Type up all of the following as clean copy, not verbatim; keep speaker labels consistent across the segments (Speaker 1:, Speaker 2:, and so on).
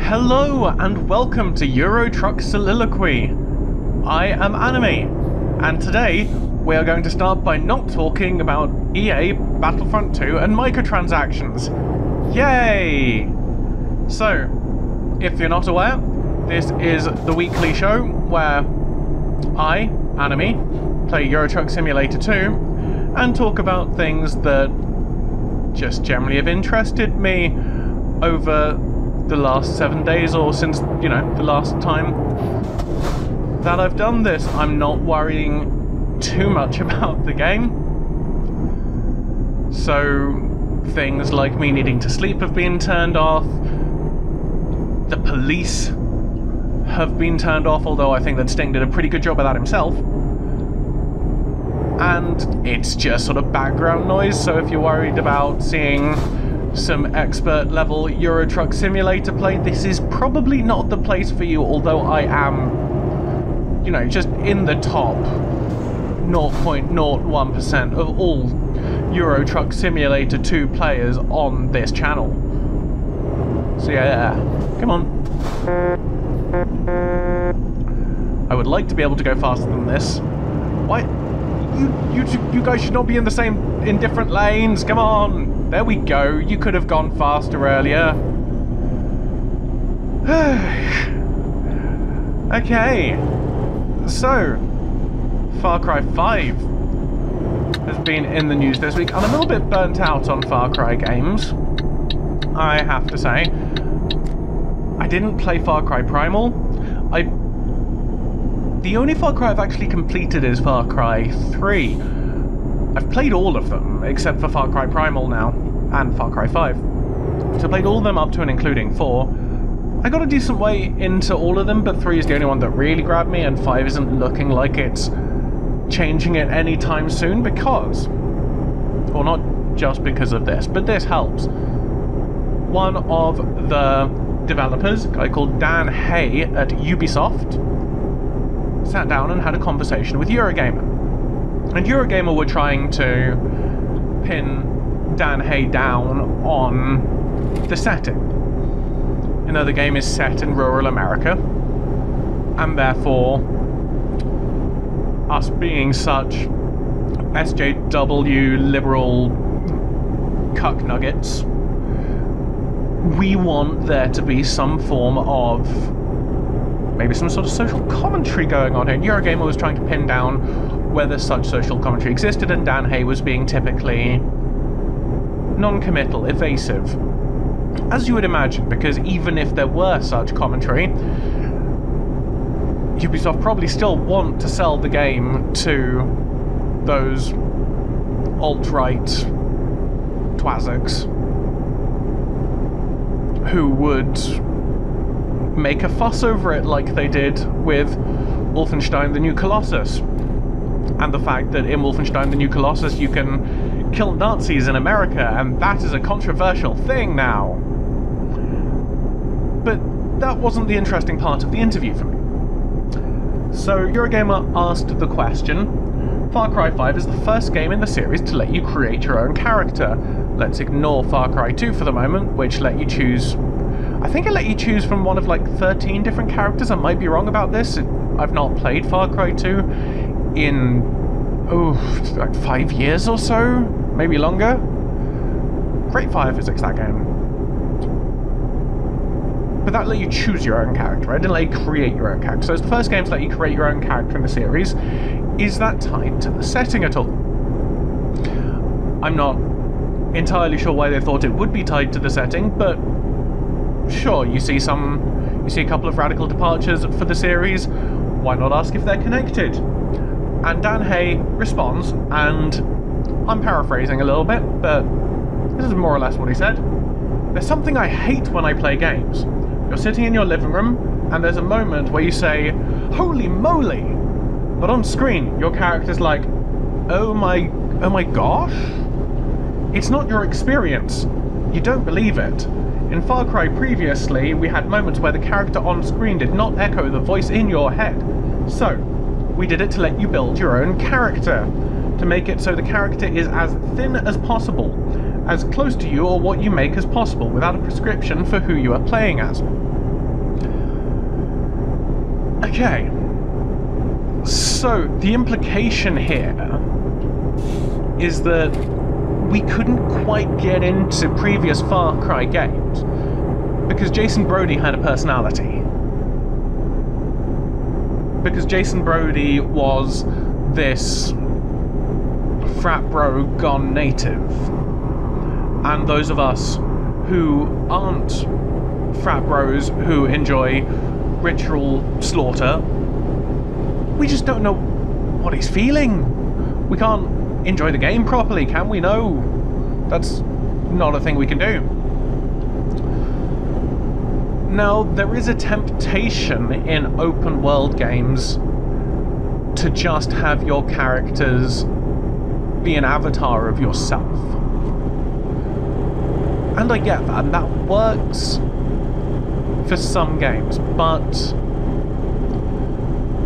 Speaker 1: Hello and welcome to Euro Truck Soliloquy. I am Annemie, and today we are going to start by not talking about EA, Battlefront 2 and microtransactions. Yay! So, if you're not aware, this is the weekly show where I, Annemie, play Euro Truck Simulator 2 and talk about things that just generally have interested me over the last 7 days, or since, you know, the last time that I've done this. I'm not worrying too much about the game. So things like me needing to sleep have been turned off. The police have been turned off, although I think that Sting did a pretty good job of that himself. And it's just sort of background noise, so if you're worried about seeing some expert level Euro Truck Simulator play, this is probably not the place for you, although I am, you know, just in the top 0.01% of all Euro Truck Simulator 2 players on this channel. So yeah, come on. I would like to be able to go faster than this. Why? You guys should not be in different lanes. Come on. There we go. You could have gone faster earlier. Okay. So, Far Cry 5 has been in the news this week. I'm a little bit burnt out on Far Cry games, I have to say. I didn't play Far Cry Primal. The only Far Cry I've actually completed is Far Cry 3. I've played all of them, except for Far Cry Primal now, and Far Cry 5. So I played all of them up to and including 4. I got a decent way into all of them, but 3 is the only one that really grabbed me, and 5 isn't looking like it's changing it anytime soon because, well, not just because of this, but this helps. One of the developers, a guy called Dan Hay at Ubisoft, sat down and had a conversation with Eurogamer. And Eurogamer were trying to pin Dan Hay down on the setting. You know, the game is set in rural America, and therefore, us being such SJW liberal cuck nuggets, we want there to be some form of maybe some sort of social commentary going on here. Eurogamer was trying to pin down whether such social commentary existed, and Dan Hay was being typically non-committal, evasive. As you would imagine, because even if there were such commentary, Ubisoft probably still want to sell the game to those alt-right twazzocks who would make a fuss over it like they did with Wolfenstein the New Colossus, and the fact that in Wolfenstein the New Colossus you can kill Nazis in America, and that is a controversial thing now. But that wasn't the interesting part of the interview for me. So Eurogamer asked the question, Far Cry 5 is the first game in the series to let you create your own character. Let's ignore Far Cry 2 for the moment, which let you choose, I think it let you choose from one of like 13 different characters. I might be wrong about this. I've not played Far Cry 2 in, like 5 years or so? Maybe longer? Great fire physics, that game. But that let you choose your own character. I didn't let you create your own character. So it's the first game to let you create your own character in the series. Is that tied to the setting at all? I'm not entirely sure why they thought it would be tied to the setting, but sure, you see a couple of radical departures for the series. Why not ask if they're connected? And Dan Hay responds, and I'm paraphrasing a little bit, but this is more or less what he said. There's something I hate when I play games. You're sitting in your living room, and there's a moment where you say, "Holy moly!" But on screen, your character's like, oh my gosh? It's not your experience. You don't believe it. In Far Cry previously, we had moments where the character on screen did not echo the voice in your head. So, we did it to let you build your own character, to make it so the character is as thin as possible, as close to you or what you make as possible, without a prescription for who you are playing as. Okay. So, the implication here is that we couldn't quite get into previous Far Cry games because Jason Brody had a personality. Because Jason Brody was this frat bro gone native. And those of us who aren't frat bros who enjoy ritual slaughter, we just don't know what he's feeling. We can't enjoy the game properly, can we? No. That's not a thing we can do. Now, there is a temptation in open world games to just have your characters be an avatar of yourself. And I get that, and that works for some games, but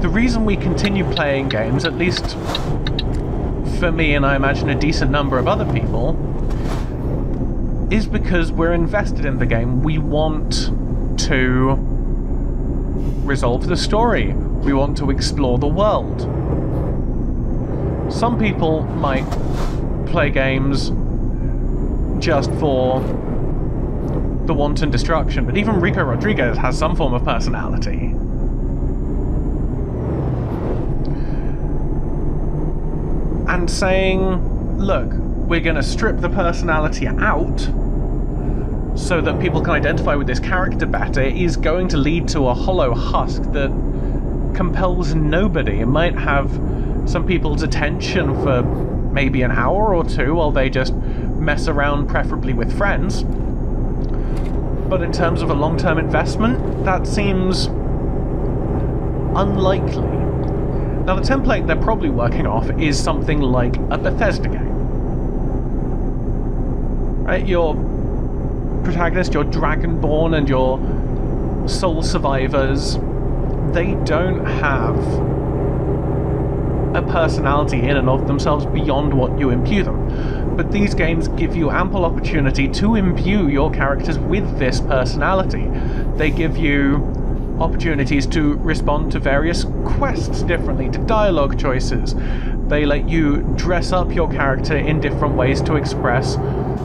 Speaker 1: the reason we continue playing games, at least for me and I imagine a decent number of other people, is because we're invested in the game. We want to resolve the story. We want to explore the world. Some people might play games just for the wanton destruction, but even Rico Rodriguez has some form of personality. And saying, look, we're going to strip the personality out so that people can identify with this character better is going to lead to a hollow husk that compels nobody. It might have some people's attention for maybe an hour or two while they just mess around, preferably with friends. But in terms of a long-term investment, that seems unlikely. Now, the template they're probably working off is something like a Bethesda game. Right? Your protagonist, your Dragonborn, and your soul survivors, they don't have a personality in and of themselves beyond what you imbue them. But these games give you ample opportunity to imbue your characters with this personality. They give you opportunities to respond to various quests differently, to dialogue choices. They let you dress up your character in different ways to express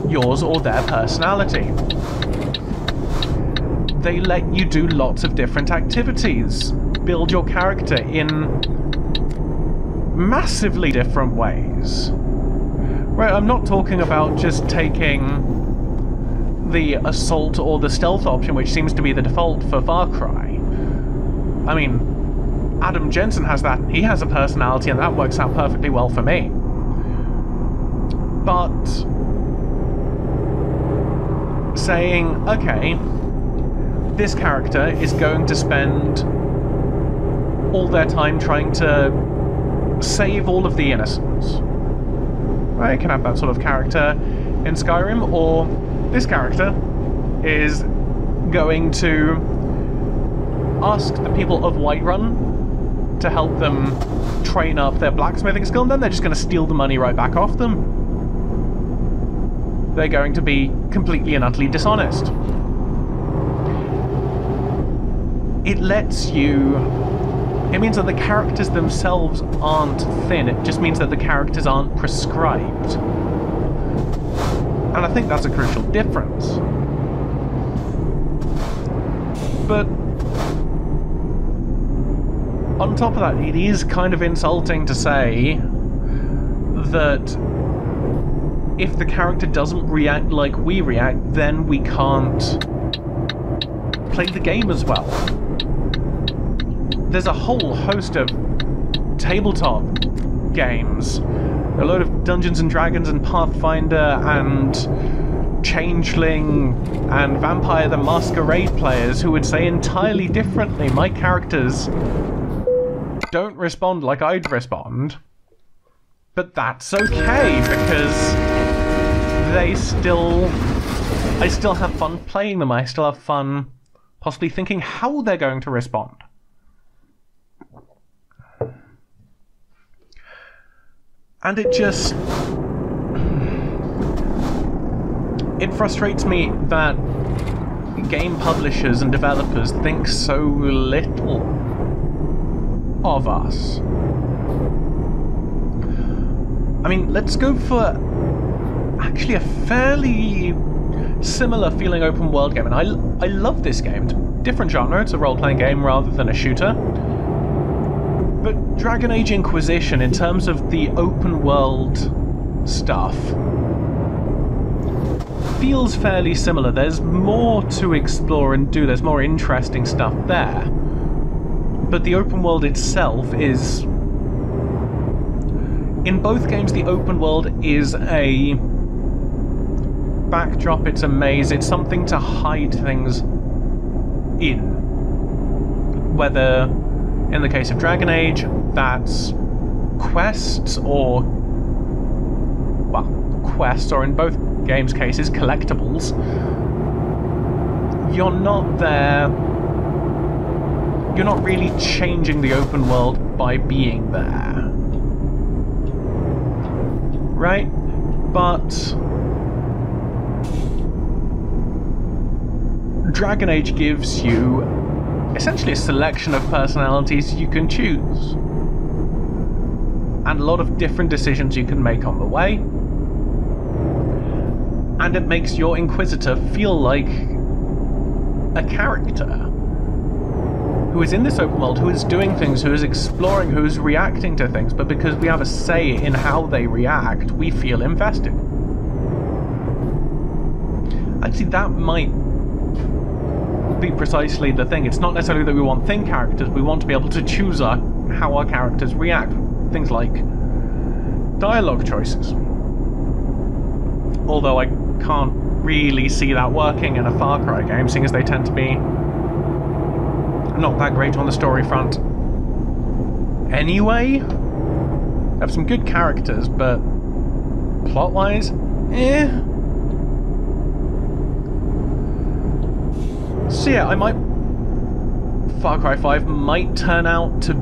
Speaker 1: yours or their personality. They let you do lots of different activities, build your character in massively different ways. Right, I'm not talking about just taking the assault or the stealth option, which seems to be the default for Far Cry. I mean, Adam Jensen has that, he has a personality, and that works out perfectly well for me. But saying, okay, this character is going to spend all their time trying to save all of the innocents. Right, you can have that sort of character in Skyrim, or this character is going to ask the people of Whiterun to help them train up their blacksmithing skill, and then they're just going to steal the money right back off them. They're going to be completely and utterly dishonest. It lets you... It means that the characters themselves aren't thin, it just means that the characters aren't prescribed. And I think that's a crucial difference. But on top of that, it is kind of insulting to say that if the character doesn't react like we react, then we can't play the game as well. There's a whole host of tabletop games. A load of Dungeons and Dragons and Pathfinder and Changeling and Vampire the Masquerade players who would say entirely differently. My characters don't respond like I'd respond, but that's okay because I still have fun playing them. I still have fun possibly thinking how they're going to respond. And it just... it frustrates me that game publishers and developers think so little of us. I mean, let's go for actually a fairly similar feeling open world game, and I love this game. It's a different genre, it's a role-playing game rather than a shooter. But Dragon Age Inquisition, in terms of the open world stuff, feels fairly similar. There's more to explore and do, there's more interesting stuff there. But the open world itself is... In both games, the open world is a backdrop, it's a maze, it's something to hide things in. Whether, in the case of Dragon Age, that's quests or... well, quests, or in both games' cases, collectibles. You're not there... You're not really changing the open world by being there. Right? But... Dragon Age gives you essentially a selection of personalities you can choose. And a lot of different decisions you can make on the way. And it makes your Inquisitor feel like a character who is in this open world, who is doing things, who is exploring, who is reacting to things, but because we have a say in how they react, we feel invested. Actually, that might be precisely the thing. It's not necessarily that we want thin characters, we want to be able to choose how our characters react. Things like dialogue choices. Although I can't really see that working in a Far Cry game, seeing as they tend to be not that great on the story front. Anyway, have some good characters, but plot-wise, eh. So yeah, Far Cry 5 might turn out to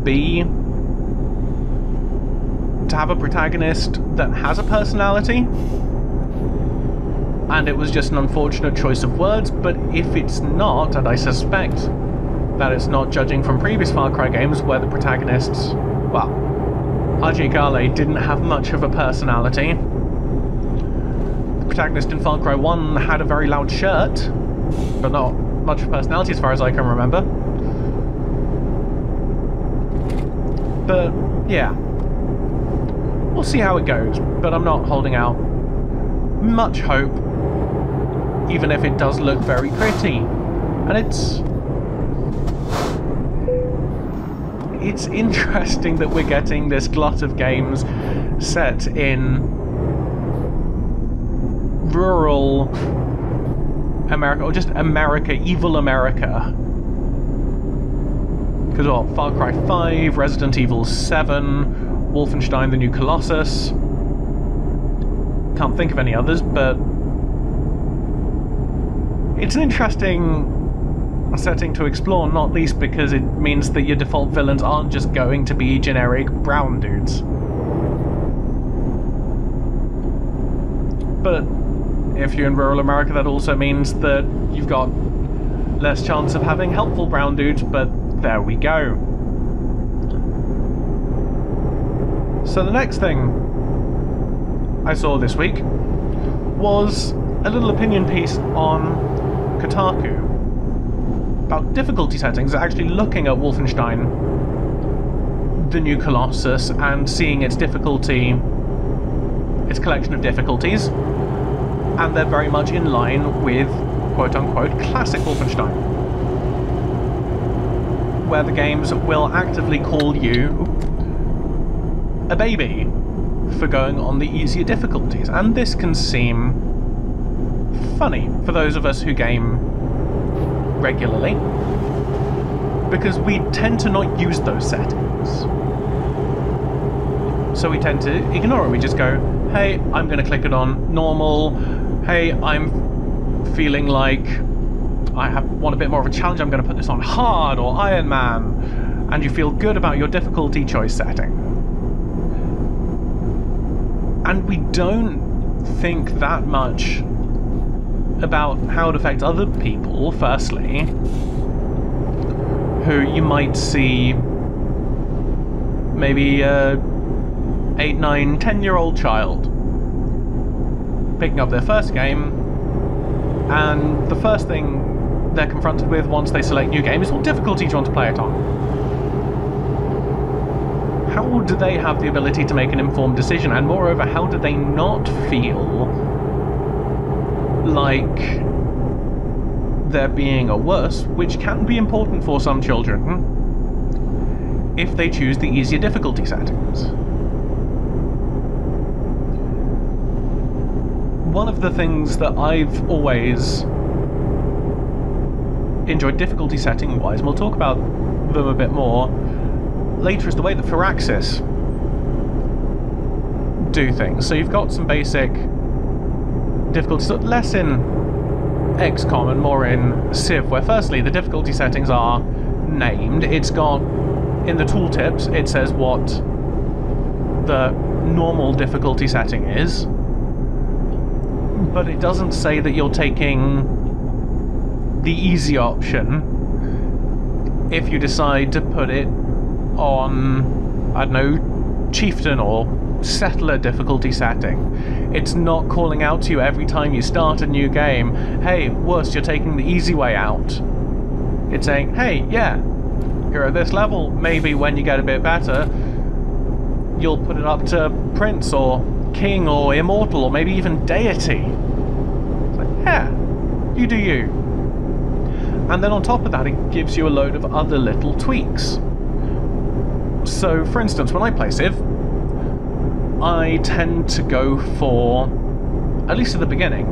Speaker 1: have a protagonist that has a personality, and it was just an unfortunate choice of words, but if it's not, and I suspect that it's not, judging from previous Far Cry games where the protagonists, well, Ajay Ghale didn't have much of a personality. The protagonist in Far Cry 1 had a very loud shirt, but not much of a personality as far as I can remember. But, yeah. We'll see how it goes, but I'm not holding out much hope, even if it does look very pretty. And it's interesting that we're getting this glut of games set in rural America, or just America, evil America. Because, well, Far Cry 5, Resident Evil 7, Wolfenstein: The New Colossus. Can't think of any others, but it's an interesting setting to explore, not least because it means that your default villains aren't just going to be generic brown dudes. But if you're in rural America, that also means that you've got less chance of having helpful brown dudes, but there we go. So the next thing I saw this week was a little opinion piece on Kotaku about difficulty settings, actually looking at Wolfenstein: The New Colossus and seeing its difficulty, its collection of difficulties, and they're very much in line with quote-unquote classic Wolfenstein, where the games will actively call you a baby for going on the easier difficulties, and this can seem funny for those of us who game regularly, because we tend to not use those settings. So we tend to ignore it. We just go, hey, I'm going to click it on normal. Hey, I'm feeling like I want a bit more of a challenge. I'm going to put this on hard or Iron Man. And you feel good about your difficulty choice setting. And we don't think that much about how it affects other people, firstly, who you might see maybe a 8, 9, 10-year-old child picking up their first game, and the first thing they're confronted with once they select new game is what difficulty do you want to play it on? How do they have the ability to make an informed decision, and moreover, how do they not feel like they're being a worse, which can be important for some children, if they choose the easier difficulty settings? One of the things that I've always enjoyed difficulty setting wise, and we'll talk about them a bit more later, is the way that Firaxis do things. So you've got some basic difficulties, less in XCOM and more in Civ, where firstly the difficulty settings are named. It's got, in the tooltips, it says what the normal difficulty setting is, but it doesn't say that you're taking the easy option if you decide to put it on, I don't know, Chieftain or Settler difficulty setting. It's not calling out to you every time you start a new game, hey, worse, you're taking the easy way out. It's saying, hey, yeah, you're at this level, maybe when you get a bit better, you'll put it up to Prince or King or Immortal or maybe even Deity. It's like, yeah, you do you. And then on top of that, it gives you a load of other little tweaks. So, for instance, when I play Civ, I tend to go for, at least at the beginning,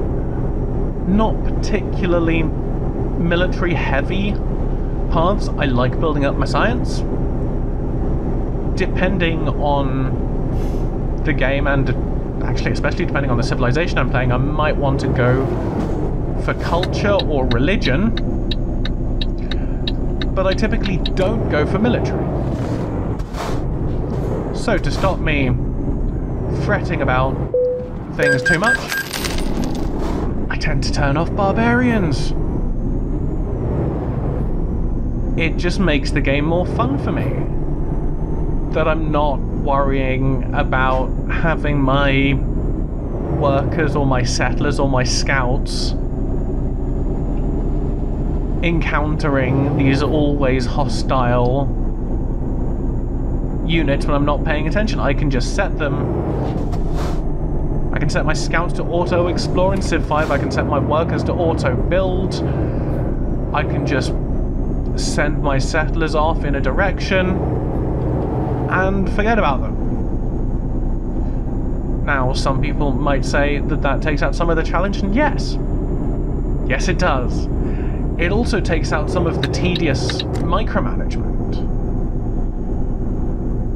Speaker 1: not particularly military-heavy paths. I like building up my science. Depending on the game, and actually especially depending on the civilization I'm playing, I might want to go for culture or religion, but I typically don't go for military. So to stop me fretting about things too much, I tend to turn off barbarians. It just makes the game more fun for me, that I'm not worrying about having my workers or my settlers or my scouts encountering these always hostile units when I'm not paying attention. I can just set them. I can set my scouts to auto-explore in Civ 5, I can set my workers to auto-build, I can just send my settlers off in a direction and forget about them. Now, some people might say that that takes out some of the challenge, and yes. Yes, it does. It also takes out some of the tedious micromanagement.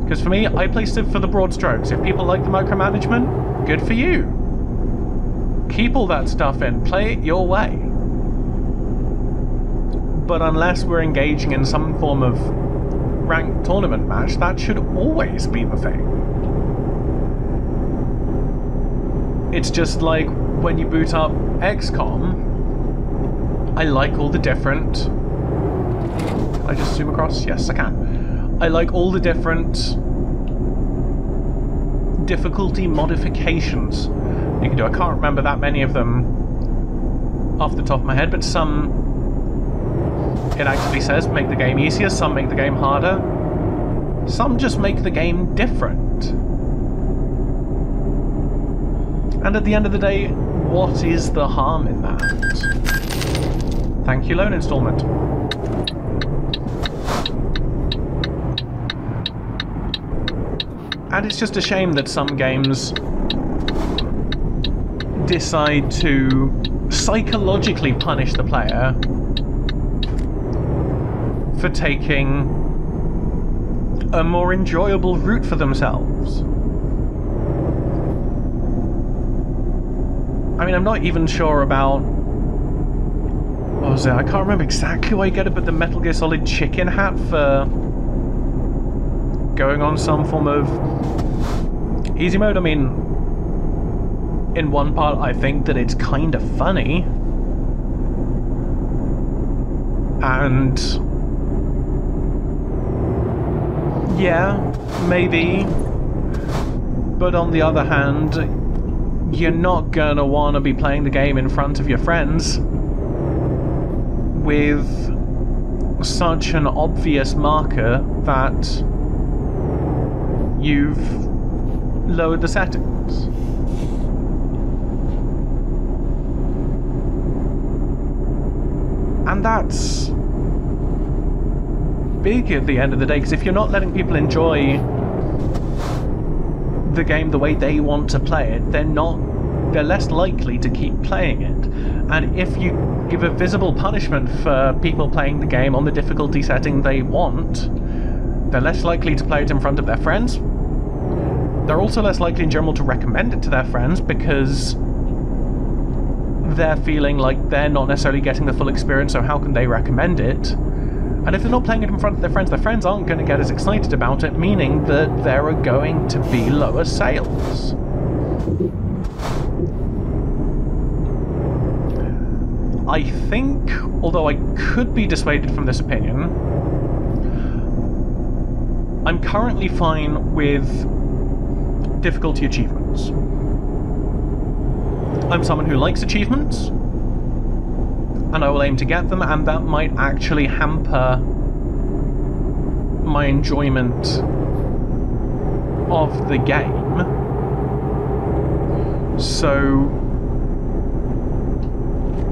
Speaker 1: Because for me, I play Civ for the broad strokes. If people like the micromanagement, good for you. Keep all that stuff in. Play it your way. But unless we're engaging in some form of ranked tournament match, that should always be the thing. It's just like when you boot up XCOM, I like all the different... Can I just zoom across? Yes, I can. I like all the different difficulty modifications you can do. I can't remember that many of them off the top of my head, but some, it actually says make the game easier, some make the game harder, some just make the game different. And at the end of the day, what is the harm in that? Thank you, loan installment. And it's just a shame that some games decide to psychologically punish the player for taking a more enjoyable route for themselves. I mean, I'm not even sure about... What was it? I can't remember exactly why you get it, but the Metal Gear Solid chicken hat for going on some form of easy mode. I mean, in one part I think that it's kind of funny, and Yeah, maybe. But on the other hand, you're not gonna want to be playing the game in front of your friends with such an obvious marker that you've lowered the settings. And that's big at the end of the day, because if you're not letting people enjoy the game the way they want to play it, they're less likely to keep playing it. And if you give a visible punishment for people playing the game on the difficulty setting they want, they're less likely to play it in front of their friends. They're also less likely in general to recommend it to their friends, because they're feeling like they're not necessarily getting the full experience, so how can they recommend it? And if they're not playing it in front of their friends aren't going to get as excited about it, meaning that there are going to be lower sales. I think, although I could be dissuaded from this opinion, I'm currently fine with difficulty achievements. I'm someone who likes achievements, and I will aim to get them, and that might actually hamper my enjoyment of the game. So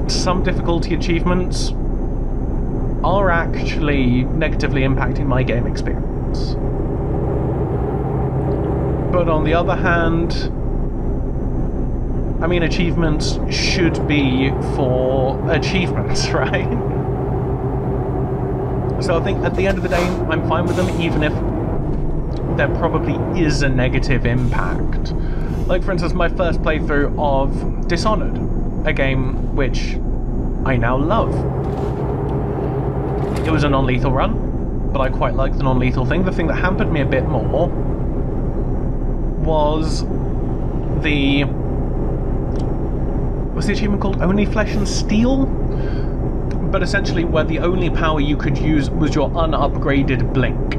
Speaker 1: some difficulty achievements are actually negatively impacting my game experience. But on the other hand, I mean, achievements should be for achievements, right? So I think at the end of the day, I'm fine with them, even if there probably is a negative impact. Like, for instance, my first playthrough of Dishonored, a game which I now love. It was a non-lethal run, but I quite liked the non-lethal thing. The thing that hampered me a bit more was the... What's the achievement called? Only Flesh and Steel? But essentially where the only power you could use was your unupgraded blink.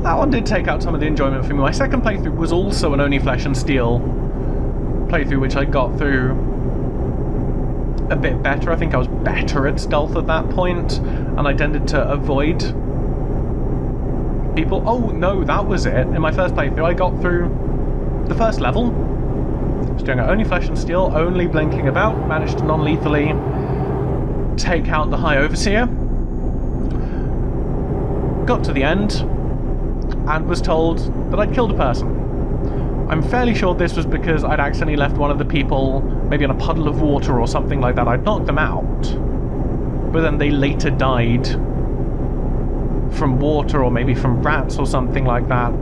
Speaker 1: That one did take out some of the enjoyment for me. My second playthrough was also an Only Flesh and Steel playthrough, which I got through a bit better. I think I was better at stealth at that point, and I tended to avoid people. Oh no, that was it. In my first playthrough, I got through the first level. Just doing it Only Flesh and Steel, only blinking about, managed to non-lethally take out the High Overseer. Got to the end, and was told that I'd killed a person. I'm fairly sure this was because I'd accidentally left one of the people maybe in a puddle of water or something like that. I'd knocked them out, but then they later died from water or maybe from rats or something like that.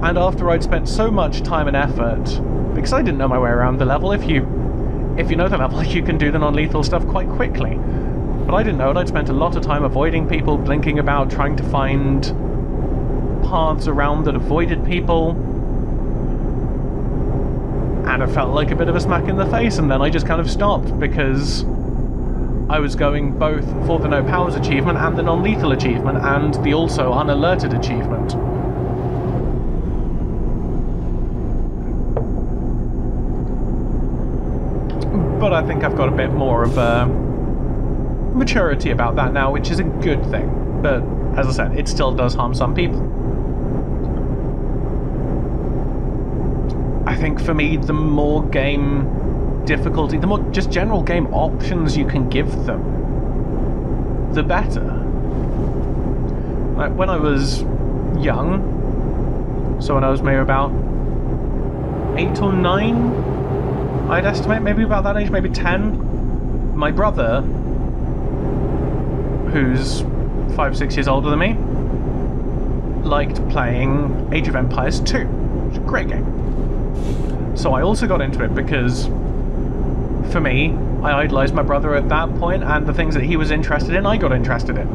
Speaker 1: And after I'd spent so much time and effort, because I didn't know my way around the level, if you know the level, you can do the non-lethal stuff quite quickly. But I didn't know it. I'd spent a lot of time avoiding people, blinking about, trying to find paths around that avoided people. And it felt like a bit of a smack in the face, and then I just kind of stopped, because I was going both for the No Powers achievement and the non-lethal achievement, and the also unalerted achievement. But I think I've got a bit more of a maturity about that now, which is a good thing. But, as I said, it still does harm some people. I think for me, the more game difficulty, the more just general game options you can give them, the better. Like, when I was young, so when I was maybe about 8 or 9, I'd estimate, maybe about that age, maybe 10, my brother, who's 5-6 years older than me, liked playing Age of Empires 2, which is a great game. So I also got into it because, for me, I idolized my brother at that point, and the things that he was interested in, I got interested in.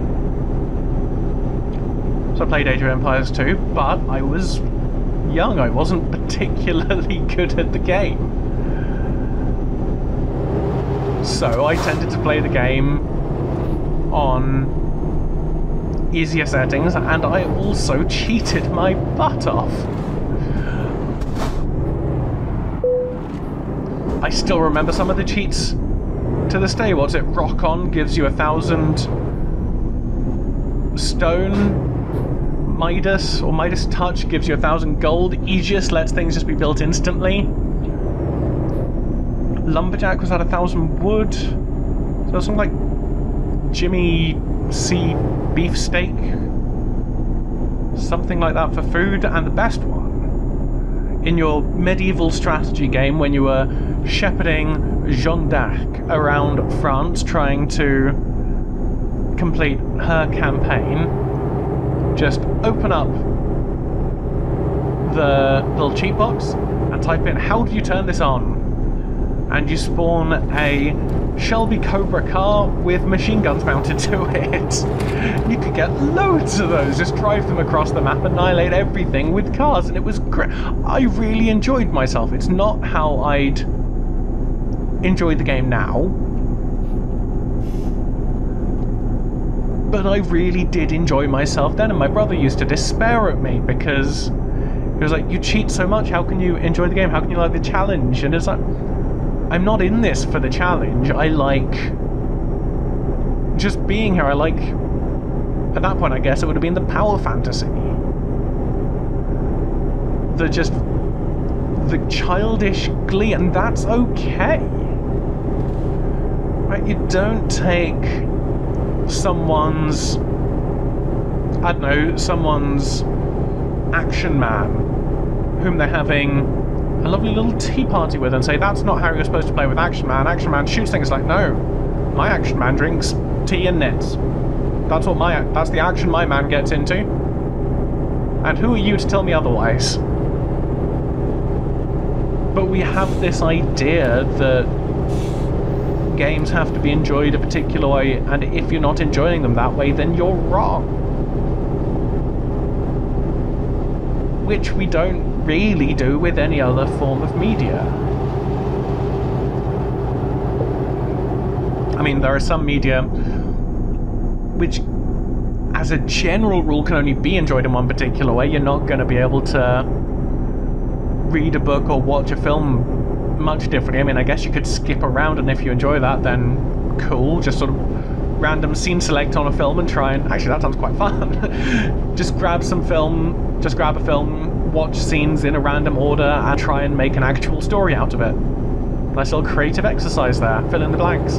Speaker 1: So I played Age of Empires 2, but I was young, I wasn't particularly good at the game. So I tended to play the game on easier settings, and I also cheated my butt off. I still remember some of the cheats to this day. What's it? Rock On gives you 1,000 stone. Midas, or Midas Touch, gives you 1,000 gold. Aegis lets things just be built instantly. Lumberjack was at 1,000 wood. So something like Jimmy C beefsteak, something like that for food. And the best one, in your medieval strategy game when you were shepherding Jeanne d'Arc around France trying to complete her campaign, just open up the little cheat box and type in, how do you turn this on? And you spawn a Shelby Cobra car with machine guns mounted to it. You could get loads of those, just drive them across the map, annihilate everything with cars, and it was great. I really enjoyed myself. It's not how I'd enjoy the game now, but I really did enjoy myself then, and my brother used to despair at me because he was like, you cheat so much, how can you enjoy the game, how can you like the challenge? And it's like, I'm not in this for the challenge, I like just being here. I like, at that point I guess it would have been the power fantasy, the childish glee, and that's okay. Right, you don't take someone's, I don't know, someone's action man whom they're having a lovely little tea party with and say, that's not how you're supposed to play with Action Man. Action Man shoots things. Like, no, my Action Man drinks tea and nets. That's the action my man gets into. And who are you to tell me otherwise? But we have this idea that games have to be enjoyed a particular way, and if you're not enjoying them that way, then you're wrong. Which we don't really do with any other form of media. I mean, there are some media which, as a general rule, can only be enjoyed in one particular way. You're not going to be able to read a book or watch a film much differently. I mean, I guess you could skip around, and if you enjoy that, then cool. Just sort of random scene select on a film and try and... Actually, that sounds quite fun. Just grab a film, watch scenes in a random order, and try and make an actual story out of it. Nice little creative exercise there. Fill in the blanks.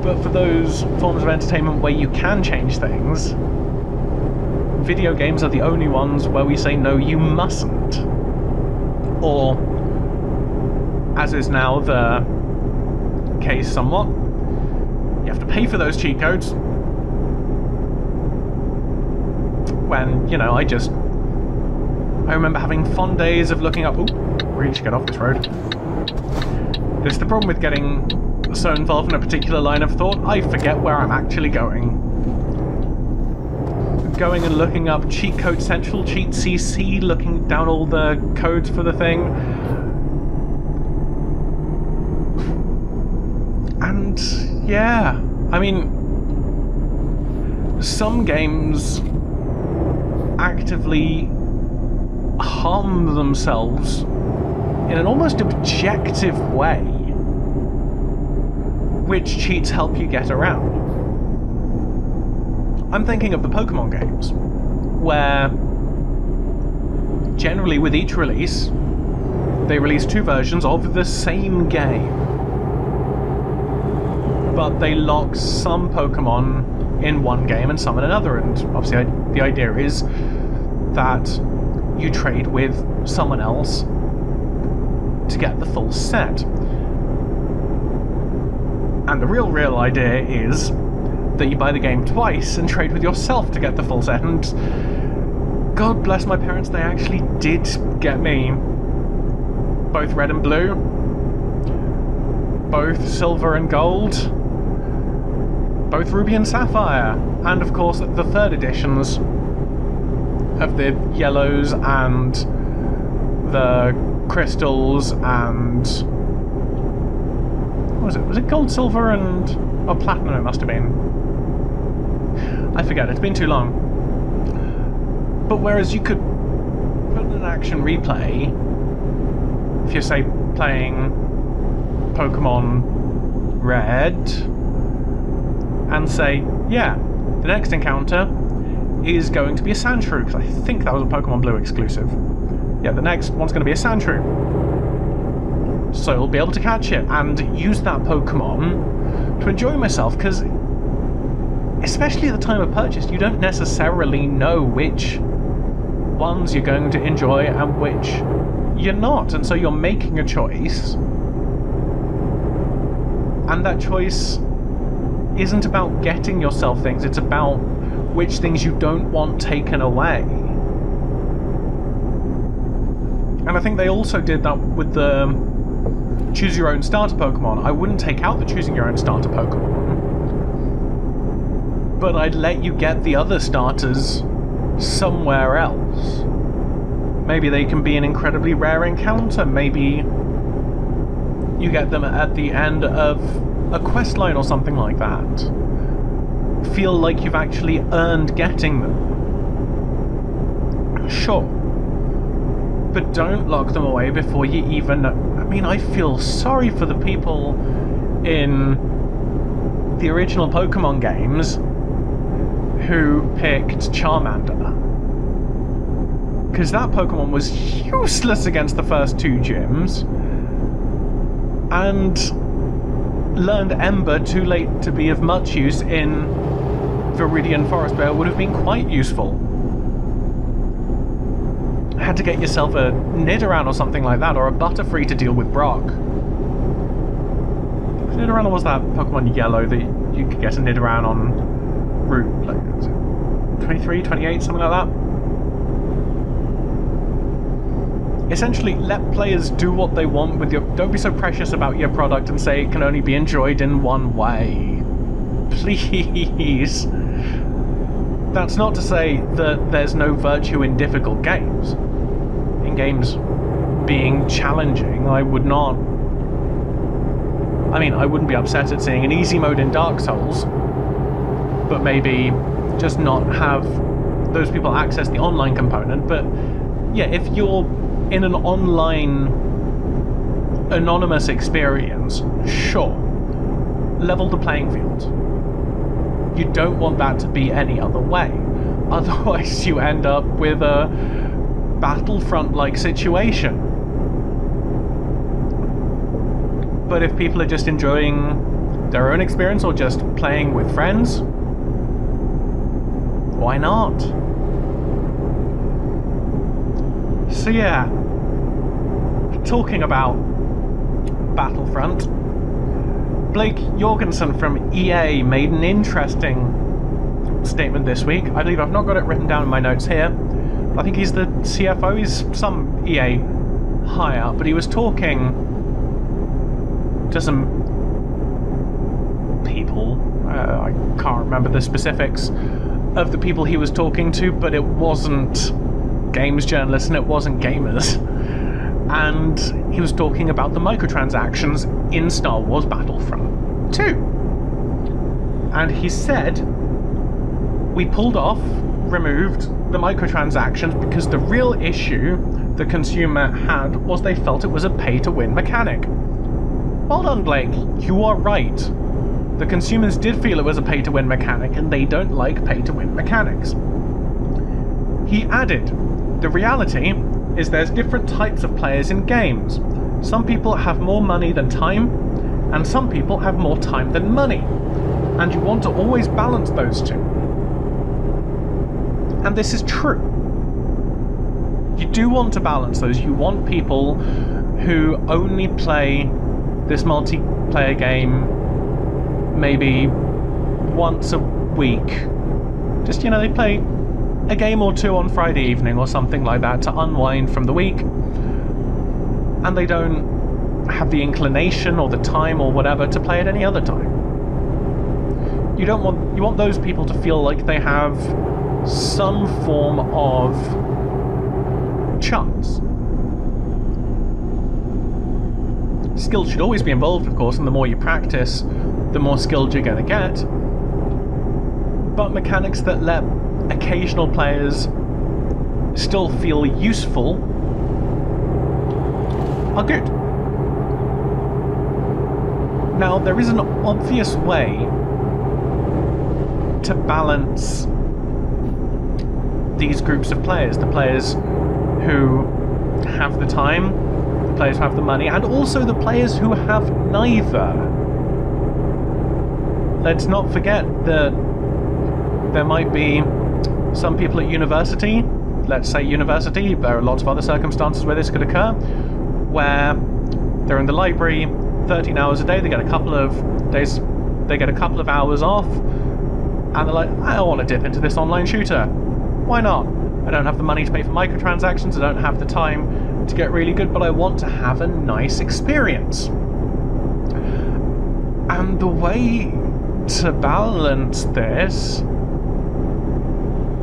Speaker 1: But for those forms of entertainment where you can change things, video games are the only ones where we say, no, you mustn't. Or, as is now the case somewhat, you have to pay for those cheat codes. When, you know, I remember having fond days of looking up... Ooh, really should get off this road. This is the problem with getting so involved in a particular line of thought, I forget where I'm actually going. Going and looking up Cheat Code Central, Cheat CC, looking down all the codes for the thing. And, yeah, I mean, some games actively harm themselves in an almost objective way, which cheats help you get around. I'm thinking of the Pokemon games, where generally with each release, they release two versions of the same game, but they lock some Pokemon in one game and some in another, and obviously the idea is that you trade with someone else to get the full set. And the real idea is that you buy the game twice and trade with yourself to get the full set, and God bless my parents, they actually did get me both red and blue, both silver and gold, both ruby and sapphire, and of course the third editions of the yellows and the crystals and what was it? Was it gold, silver, and... or platinum it must have been. I forget, it's been too long. But whereas you could put an action replay, if you're, say, playing Pokemon Red, and say, yeah, the next encounter is going to be a Sandshrew, because I think that was a Pokemon Blue exclusive. Yeah, the next one's going to be a Sandshrew. So I'll be able to catch it and use that Pokemon to enjoy myself, because especially at the time of purchase, you don't necessarily know which ones you're going to enjoy and which you're not, and so you're making a choice, and that choice isn't about getting yourself things, it's about which things you don't want taken away. And I think they also did that with the choose your own starter Pokemon. I wouldn't take out the choosing your own starter Pokemon, but I'd let you get the other starters somewhere else. Maybe they can be an incredibly rare encounter, maybe you get them at the end of a quest line or something like that. Feel like you've actually earned getting them. Sure. But don't lock them away before you even... I mean, I feel sorry for the people in the original Pokemon games who picked Charmander. Because that Pokemon was useless against the first two gyms, and learned Ember too late to be of much use in Viridian Forest, where it would have been quite useful. Had to get yourself a Nidoran or something like that, or a Butterfree to deal with Brock. Nidoran, or was that Pokemon Yellow that you could get a Nidoran on Route, like, 23, 28, something like that? Essentially, let players do what they want with your... Don't be so precious about your product and say it can only be enjoyed in one way. Please. That's not to say that there's no virtue in difficult games. In games being challenging, I would not... I mean, I wouldn't be upset at seeing an easy mode in Dark Souls, but maybe just not have those people access the online component. But yeah, if you're in an online anonymous experience, sure, level the playing field. You don't want that to be any other way. Otherwise you end up with a Battlefront-like situation. But if people are just enjoying their own experience or just playing with friends, why not? So yeah, talking about Battlefront, Blake Jorgensen from EA made an interesting statement this week. I believe I've not got it written down in my notes here. I think he's the CFO, he's some EA high up, but he was talking to some people. I can't remember the specifics of the people he was talking to, but it wasn't games journalists and it wasn't gamers. And he was talking about the microtransactions in Star Wars Battlefront 2. And he said, we removed the microtransactions because the real issue the consumer had was they felt it was a pay-to-win mechanic. Well done, Blake. You are right. The consumers did feel it was a pay-to-win mechanic, and they don't like pay-to-win mechanics. He added, the reality is there's different types of players in games. Some people have more money than time, and some people have more time than money. And you want to always balance those two. And this is true. You do want to balance those. You want people who only play this multiplayer game maybe once a week. Just, you know, they play a game or two on Friday evening or something like that to unwind from the week, and they don't have the inclination or the time or whatever to play at any other time. You want those people to feel like they have some form of chance. Skill should always be involved, of course, and the more you practice, the more skilled you're going to get. But mechanics that let occasional players still feel useful are good. Now, there is an obvious way to balance these groups of players. The players who have the time, the players who have the money, and also the players who have neither. Let's not forget that there might be some people at university, let's say university, there are lots of other circumstances where this could occur, where they're in the library 13 hours a day, they get a couple of days, they get a couple of hours off, and they're like, I want to dip into this online shooter. Why not? I don't have the money to pay for microtransactions, I don't have the time to get really good, but I want to have a nice experience. And the way to balance this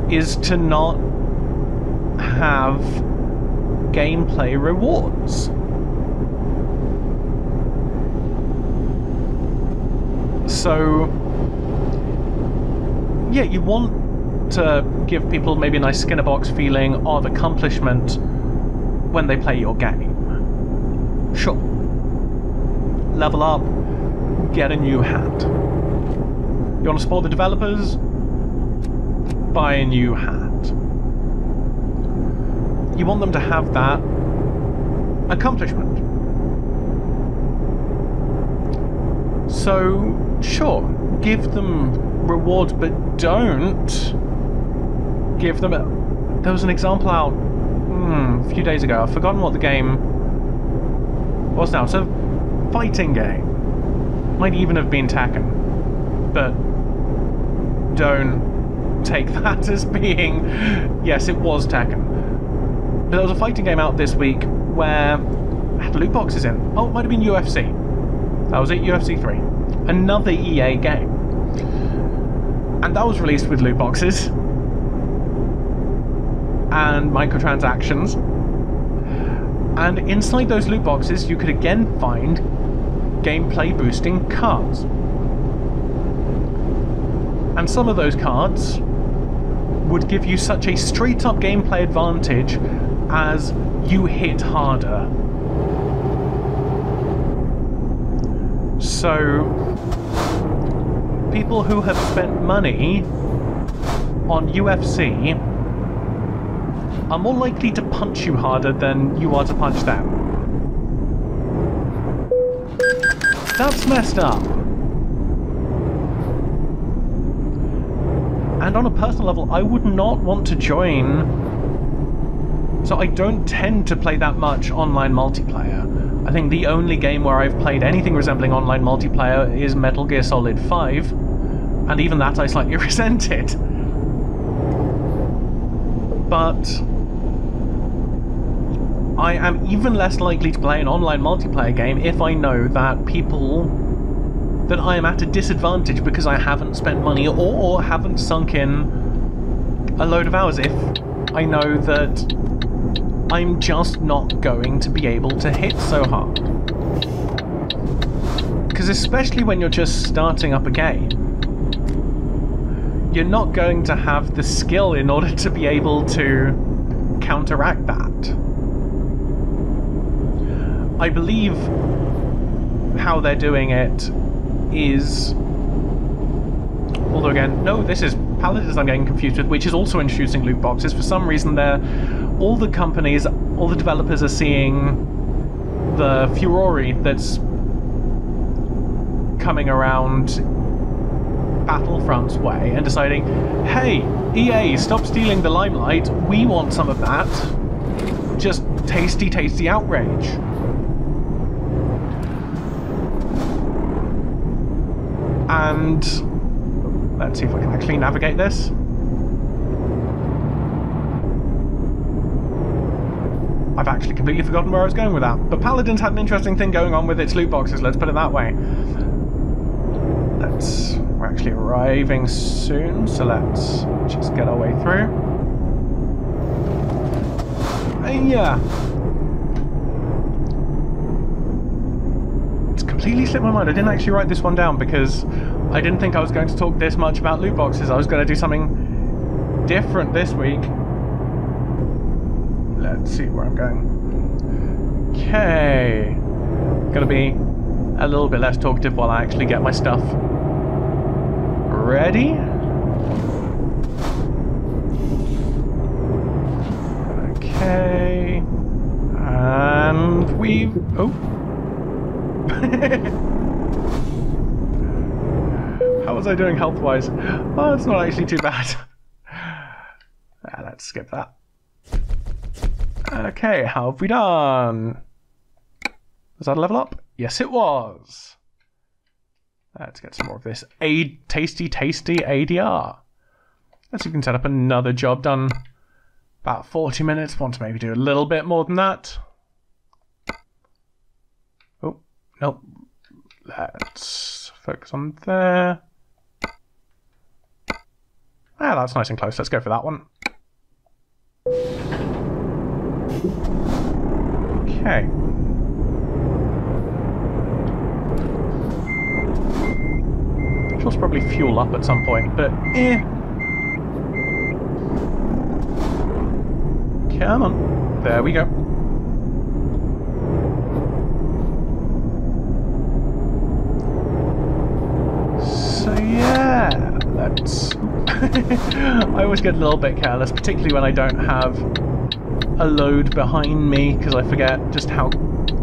Speaker 1: is to not have gameplay rewards. So, yeah, you want to give people maybe a nice skin in a box feeling of accomplishment when they play your game. Sure. Level up, get a new hat. You want to support the developers? Buy a new hat. You want them to have that accomplishment. So, sure, give them rewards, but don't give them there was an example out a few days ago. I've forgotten what the game was now. It's a fighting game. Might even have been Tekken. But don't take that as being... Yes, it was Tekken. But there was a fighting game out this week where it had loot boxes in. Oh, it might have been UFC. That was it, UFC 3. Another EA game. And that was released with loot boxes and microtransactions. And inside those loot boxes, you could again find gameplay boosting cards. And some of those cards would give you such a straight up gameplay advantage as you hit harder. So, people who have spent money on UFC are more likely to punch you harder than you are to punch them. That's messed up. And on a personal level, I would not want to join... So I don't tend to play that much online multiplayer. I think the only game where I've played anything resembling online multiplayer is Metal Gear Solid 5, and even that I slightly resented. But I am even less likely to play an online multiplayer game if I know that people... that I am at a disadvantage because I haven't spent money or haven't sunk in a load of hours. If I know that I'm just not going to be able to hit so hard. Because especially when you're just starting up a game, you're not going to have the skill in order to be able to counteract that. I believe how they're doing it is... Although again, no, this is Paladins I'm getting confused with, which is also introducing loot boxes. For some reason all the companies, all the developers are seeing the furore that's coming around Battlefront's way and deciding, hey, EA, stop stealing the limelight, we want some of that. Just tasty, tasty outrage. And let's see if I can actually navigate this. I've actually completely forgotten where I was going with that. But Paladins had an interesting thing going on with its loot boxes, let's put it that way. We're actually arriving soon, so let's just get our way through. Yeah. completely slipped my mind. I didn't actually write this one down because I didn't think I was going to talk this much about loot boxes. I was going to do something different this week. Let's see where I'm going. Okay. Gonna be a little bit less talkative while I actually get my stuff ready. Okay. And we've... Oh. How was I doing health-wise? Oh, it's not actually too bad. Let's skip that. Okay, how have we done? Was that a level up? Yes, it was. Let's get some more of this tasty ADR. Let's see if we can set up another job done. About 40 minutes. Want to maybe do a little bit more than that. Oh, nope. Let's focus on there. Ah, that's nice and close. Let's go for that one. Okay. She'll probably fuel up at some point, but Come on. There we go. So yeah, let's... I always get a little bit careless, particularly when I don't have a load behind me, because I forget just how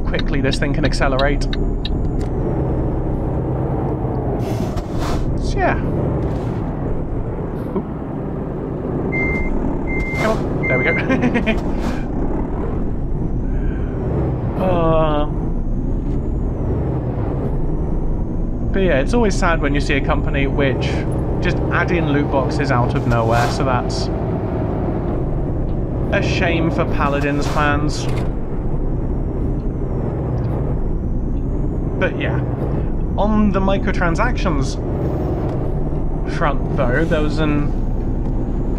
Speaker 1: quickly this thing can accelerate. So yeah. Ooh. Come on, there we go. But yeah, it's always sad when you see a company which just add in loot boxes out of nowhere, so that's a shame for Paladins fans. But yeah, on the microtransactions front though, there was an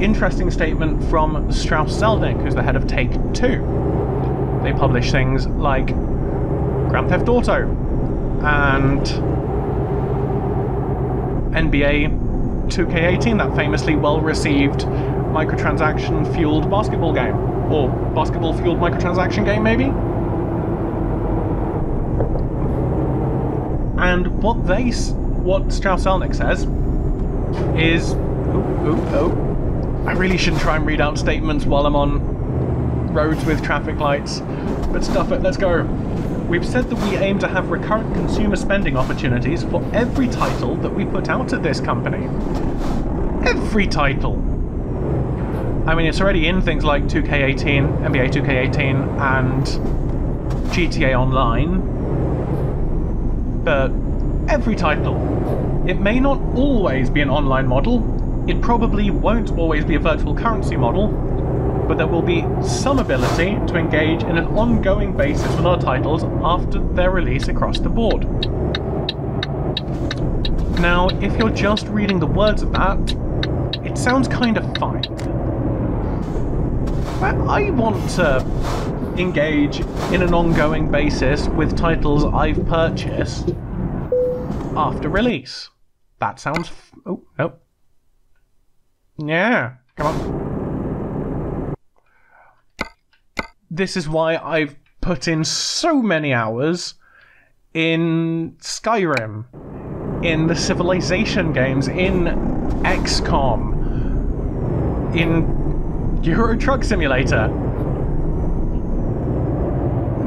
Speaker 1: interesting statement from Strauss Zelnick, who's the head of Take-Two. They publish things like Grand Theft Auto and NBA 2K18, that famously well-received microtransaction-fueled basketball game. Or basketball-fueled microtransaction game, maybe? And what Strauss Zelnick says is... I really shouldn't try and read out statements while I'm on roads with traffic lights. But stuff it, let's go. We've said that we aim to have recurrent consumer spending opportunities for every title that we put out at this company. Every title! I mean, it's already in things like 2K18, NBA 2K18, and GTA Online. But every title. It may not always be an online model. It probably won't always be a virtual currency model. But there will be some ability to engage in an ongoing basis with our titles after their release across the board. Now, if you're just reading the words of that, it sounds kind of fine. But I want to engage in an ongoing basis with titles I've purchased after release. That sounds... oh, no. Yeah, come on. This is why I've put in so many hours in Skyrim, in the Civilization games, in XCOM, in Euro Truck Simulator.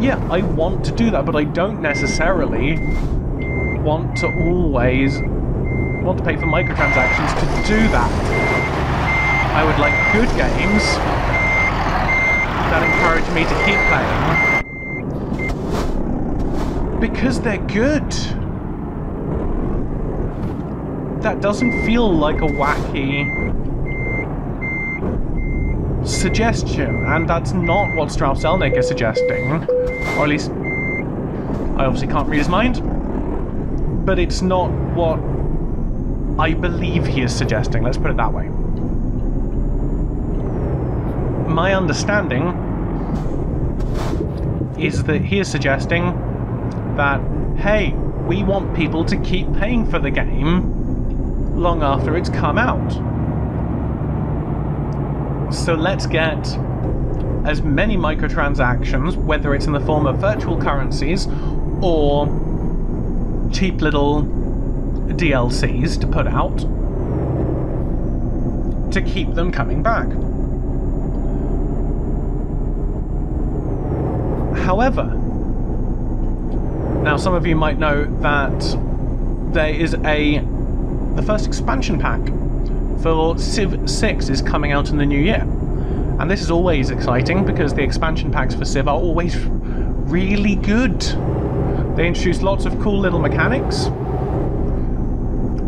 Speaker 1: Yeah, I want to do that, but I don't necessarily want to always want to pay for microtransactions to do that. I would like good games that encourage me to keep playing because they're good. That doesn't feel like a wacky suggestion, and that's not what Strauss Zelnick is suggesting, or at least I obviously can't read his mind, but it's not what I believe he is suggesting, let's put it that way. My understanding is that he is suggesting that, hey, we want people to keep paying for the game long after it's come out. So let's get as many microtransactions, whether it's in the form of virtual currencies or cheap little DLCs to put out, to keep them coming back. However, now some of you might know that there is the first expansion pack for Civ 6 is coming out in the new year. And this is always exciting because the expansion packs for Civ are always really good. They introduce lots of cool little mechanics,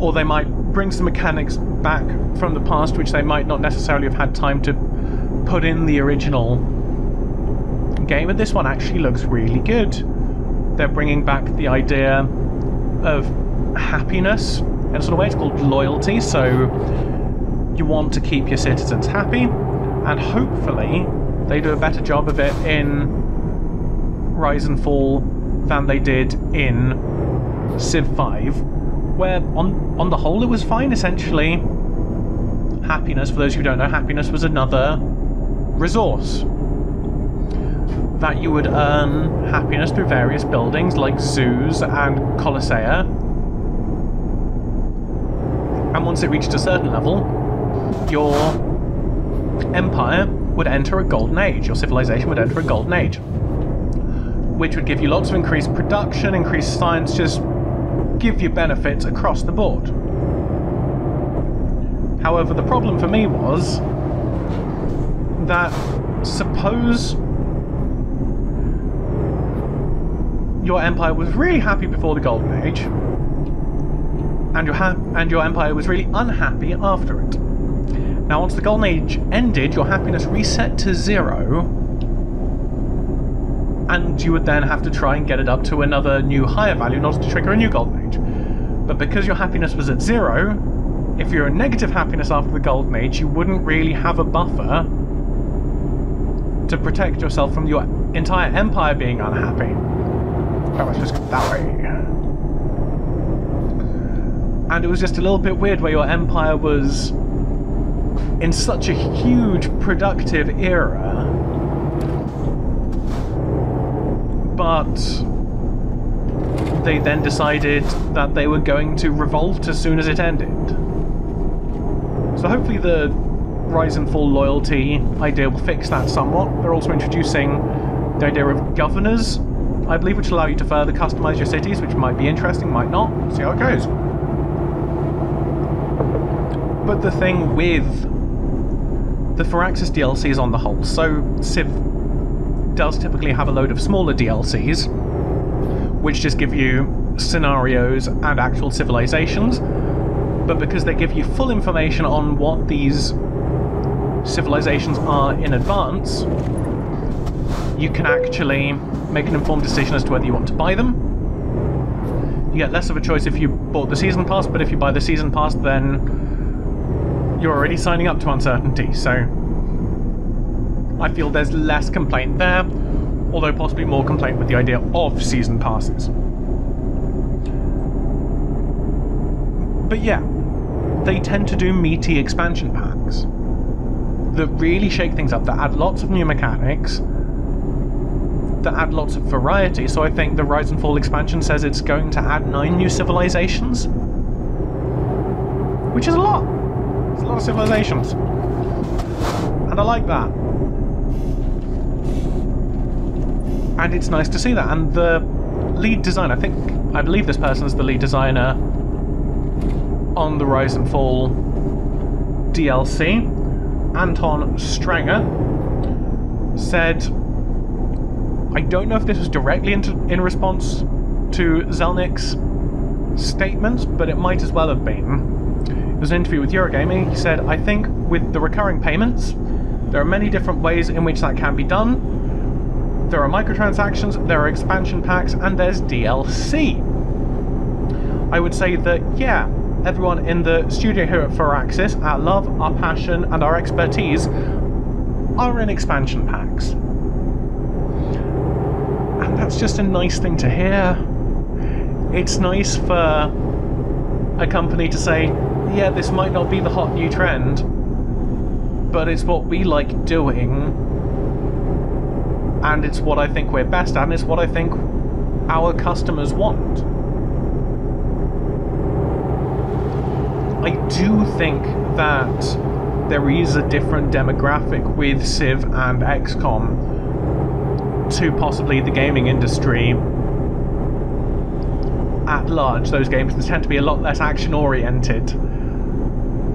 Speaker 1: or they might bring some mechanics back from the past which they might not necessarily have had time to put in the original game, and this one actually looks really good. They're bringing back the idea of happiness in a sort of way. It's called loyalty, so you want to keep your citizens happy, and hopefully they do a better job of it in Rise and Fall than they did in Civ 5, where on the whole it was fine. Essentially, happiness, for those who don't know, happiness was another resource that you would earn happiness through various buildings like zoos and coliseia, and once it reached a certain level, your empire would enter a golden age, your civilization would enter a golden age, which would give you lots of increased production, increased science, just give you benefits across the board. However, the problem for me was that suppose your empire was really happy before the Golden Age, and your empire was really unhappy after it. Now, once the Golden Age ended, your happiness reset to 0, and you would then have to try and get it up to another new higher value in order to trigger a new Golden Age. But because your happiness was at 0, if you're in negative happiness after the Golden Age, you wouldn't really have a buffer to protect yourself from your entire empire being unhappy. Where am I supposed to go? That way. And it was just a little bit weird where your empire was in such a huge productive era, but they then decided that they were going to revolt as soon as it ended. So hopefully the Rise and Fall loyalty idea will fix that somewhat. They're also introducing the idea of governors, I believe, which allow you to further customize your cities, which might be interesting, might not. See how it goes. But the thing with the Firaxis DLCs on the whole, so Civ does typically have a load of smaller DLCs, which just give you scenarios and actual civilizations, but because they give you full information on what these civilizations are in advance, you can actually make an informed decision as to whether you want to buy them. You get less of a choice if you bought the season pass, but if you buy the season pass, then you're already signing up to uncertainty, so I feel there's less complaint there, although possibly more complaint with the idea of season passes. But yeah, they tend to do meaty expansion packs that really shake things up, that add lots of new mechanics, that add lots of variety. So I think the Rise and Fall expansion says it's going to add 9 new civilizations, which is a lot. It's a lot of civilizations, and I like that. And it's nice to see that. And the lead designer, I believe this person is the lead designer on the Rise and Fall DLC, Anton Stranger, said, I don't know if this was directly in response to Zelnick's statements, but it might as well have been. It was an interview with Eurogamer. He said, I think with the recurring payments, there are many different ways in which that can be done. There are microtransactions, there are expansion packs, and there's DLC. I would say that, yeah, everyone in the studio here at Firaxis, our love, our passion, and our expertise are in expansion packs. And that's just a nice thing to hear. it's nice for a company to say, yeah, this might not be the hot new trend, but it's what we like doing, and it's what I think we're best at, and it's what I think our customers want. I do think that there is a different demographic with Civ and XCOM to possibly the gaming industry at large. Those games tend to be a lot less action-oriented.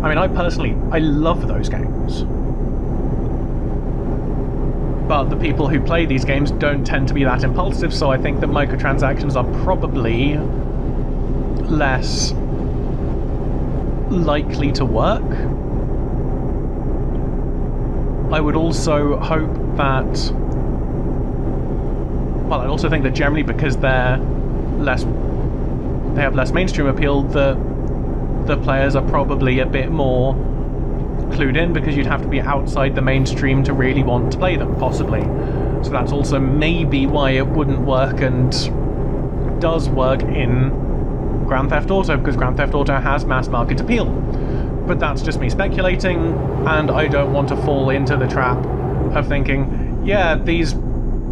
Speaker 1: I mean, I love those games. But the people who play these games don't tend to be that impulsive, so I think that microtransactions are probably less likely to work. I would also hope that... Well, I also think that generally, because they have less mainstream appeal, the players are probably a bit more clued in, because you'd have to be outside the mainstream to really want to play them, possibly. So that's also maybe why it wouldn't work and does work in Grand Theft Auto, because Grand Theft Auto has mass market appeal. But that's just me speculating, and I don't want to fall into the trap of thinking, yeah, these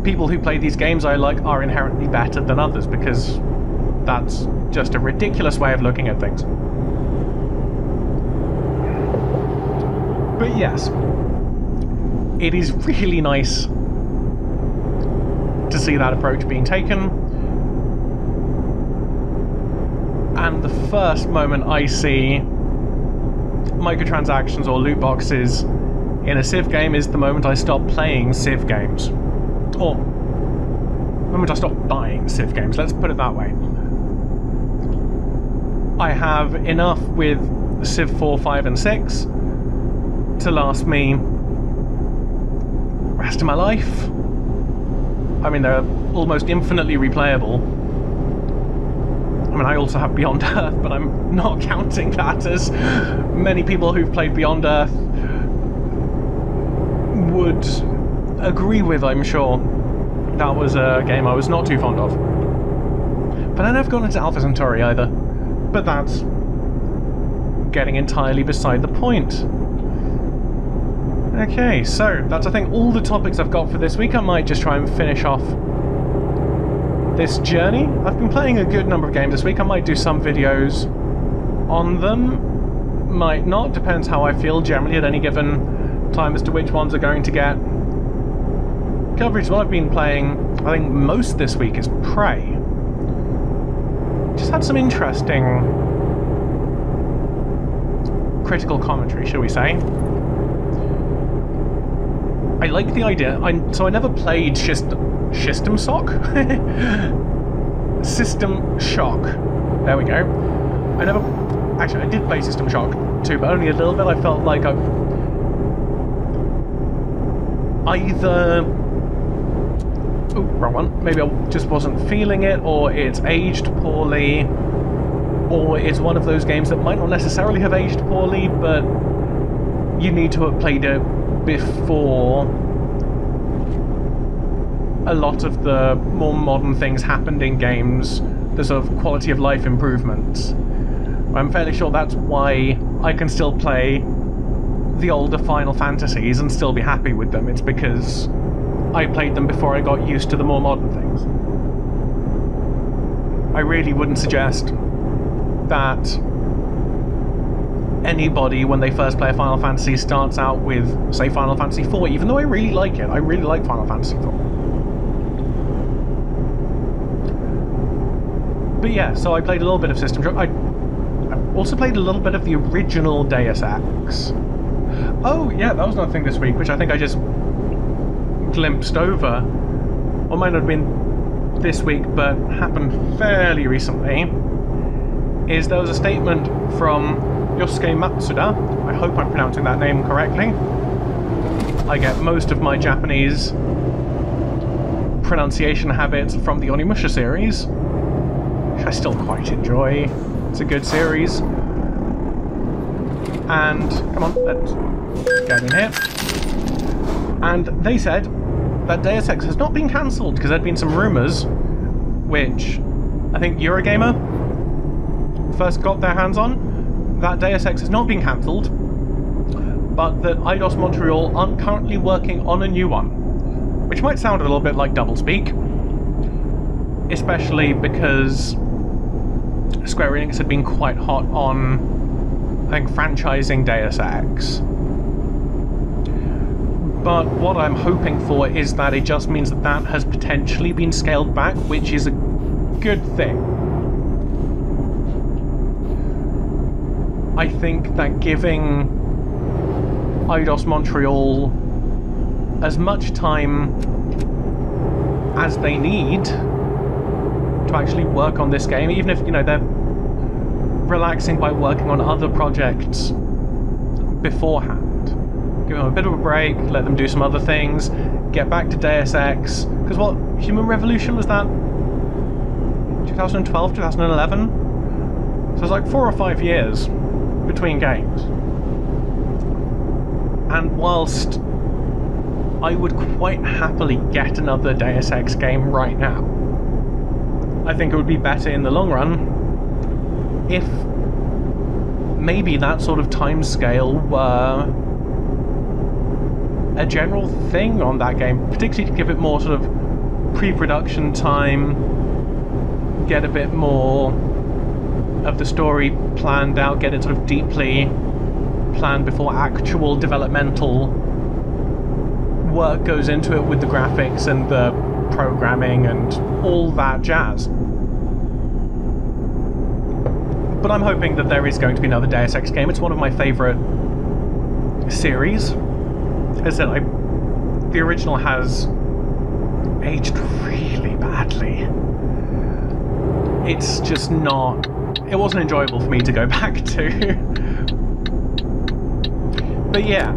Speaker 1: people who play these games I like are inherently better than others, because that's just a ridiculous way of looking at things. But yes, it is really nice to see that approach being taken. And the first moment I see microtransactions or loot boxes in a Civ game is the moment I stop playing Civ games. Or the moment I stop buying Civ games, let's put it that way. I have enough with Civ 4, 5 and 6 to last me the rest of my life. I mean, they're almost infinitely replayable. I mean, I also have Beyond Earth, but I'm not counting that, as many people who've played Beyond Earth would agree with, I'm sure. That was a game I was not too fond of. But I never got into Alpha Centauri either. But that's getting entirely beside the point. Okay, so that's, I think, all the topics I've got for this week. I might just try and finish off this journey. I've been playing a good number of games this week. I might do some videos on them. Might not, depends how I feel generally at any given time as to which ones are going to get coverage. What I've been playing, I think most this week, is Prey. Just had some interesting critical commentary, shall we say. I like the idea. So I never played System Shock? System Shock. There we go. Actually, I did play System Shock too, but only a little bit. I felt like I either... Oh, wrong one. Maybe I just wasn't feeling it, or it's aged poorly, or it's one of those games that might not necessarily have aged poorly, but you need to have played it before a lot of the more modern things happened in games, the sort of quality of life improvements. I'm fairly sure that's why I can still play the older Final Fantasies and still be happy with them. It's because I played them before I got used to the more modern things. I really wouldn't suggest that anybody, when they first play a Final Fantasy, starts out with, say, Final Fantasy IV, even though I really like it. I really like Final Fantasy IV. But yeah, so I played a little bit of System Shock. I also played a little bit of the original Deus Ex. Oh, yeah, that was another thing this week, which I think I just glimpsed over. Or might not have been this week, but happened fairly recently. Is there was a statement from Yosuke Matsuda. I hope I'm pronouncing that name correctly. I get most of my Japanese pronunciation habits from the Onimusha series, which I still quite enjoy. It's a good series. And, come on, let's get in here. And they said that Deus Ex has not been cancelled, because there'd been some rumours, which I think Eurogamer first got their hands on, that Deus Ex is not being cancelled, but that Eidos Montreal aren't currently working on a new one, which might sound a little bit like doublespeak, especially because Square Enix had been quite hot on, I think, franchising Deus Ex. But what I'm hoping for is that it just means that that has potentially been scaled back, which is a good thing. I think that giving Eidos Montreal as much time as they need to actually work on this game, even if, you know, they're relaxing by working on other projects beforehand. Give them a bit of a break, let them do some other things, get back to Deus Ex, because what, Human Revolution, was that 2012, 2011? So it's like 4 or 5 years between games. And whilst I would quite happily get another Deus Ex game right now, I think it would be better in the long run if maybe that sort of time scale were a general thing on that game, particularly to give it more sort of pre-production time, get a bit more of the story planned out, get it sort of deeply planned before actual developmental work goes into it with the graphics and the programming and all that jazz. But I'm hoping that there is going to be another Deus Ex game. It's one of my favourite series. As I said, the original has aged really badly. It's just not... It wasn't enjoyable for me to go back to. But yeah,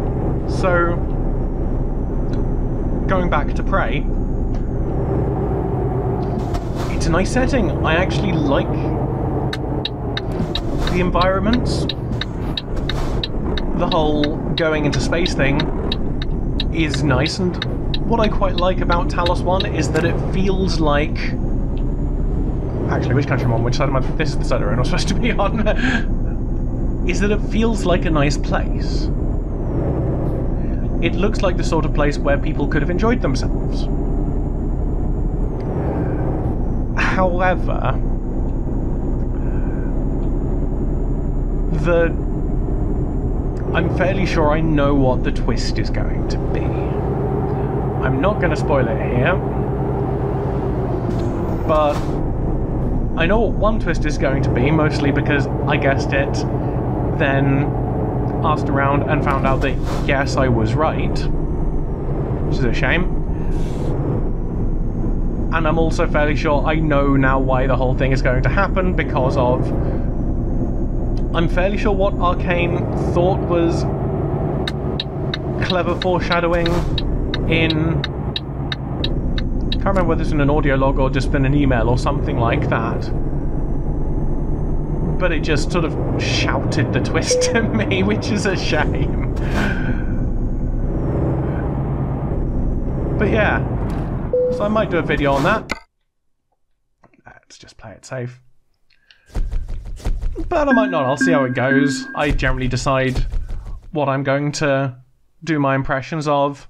Speaker 1: so going back to Prey, it's a nice setting. I actually like the environments. The whole going into space thing is nice, and what I quite like about Talos 1 is that it feels like... Actually, which country am I on? Which side am I... This is the side I'm not supposed to be on. Is that it feels like a nice place. It looks like the sort of place where people could have enjoyed themselves. However, I'm fairly sure I know what the twist is going to be. I'm not going to spoil it here, but I know what one twist is going to be, mostly because I guessed it, then asked around and found out that yes, I was right, which is a shame. And I'm also fairly sure I know now why the whole thing is going to happen, because of... I'm fairly sure what Arcane thought was clever foreshadowing in... I can't remember whether it's in an audio log or just in an email or something like that. But it just sort of shouted the twist to me, which is a shame. But yeah, so I might do a video on that. Let's just play it safe. But I might not, I'll see how it goes. I generally decide what I'm going to do my impressions of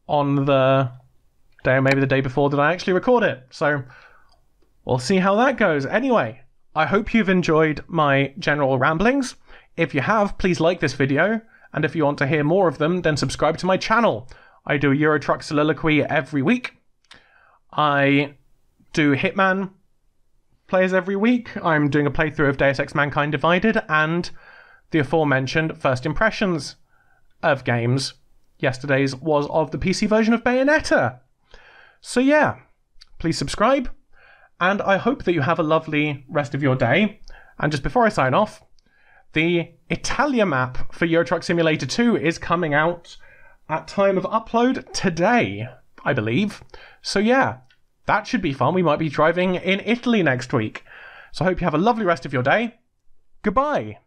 Speaker 1: on the day, or maybe the day before that I actually record it. So we'll see how that goes. Anyway, I hope you've enjoyed my general ramblings. If you have, please like this video, and if you want to hear more of them, then subscribe to my channel. I do a Euro Truck Soliloquy every week. I do Hitman plays every week. I'm doing a playthrough of Deus Ex Mankind Divided and the aforementioned first impressions of games. Yesterday's was of the PC version of Bayonetta. So yeah, please subscribe, and I hope that you have a lovely rest of your day. And just before I sign off, the Italia map for Euro Truck Simulator 2 is coming out at time of upload today, I believe. So yeah, that should be fun. We might be driving in Italy next week. So I hope you have a lovely rest of your day. Goodbye.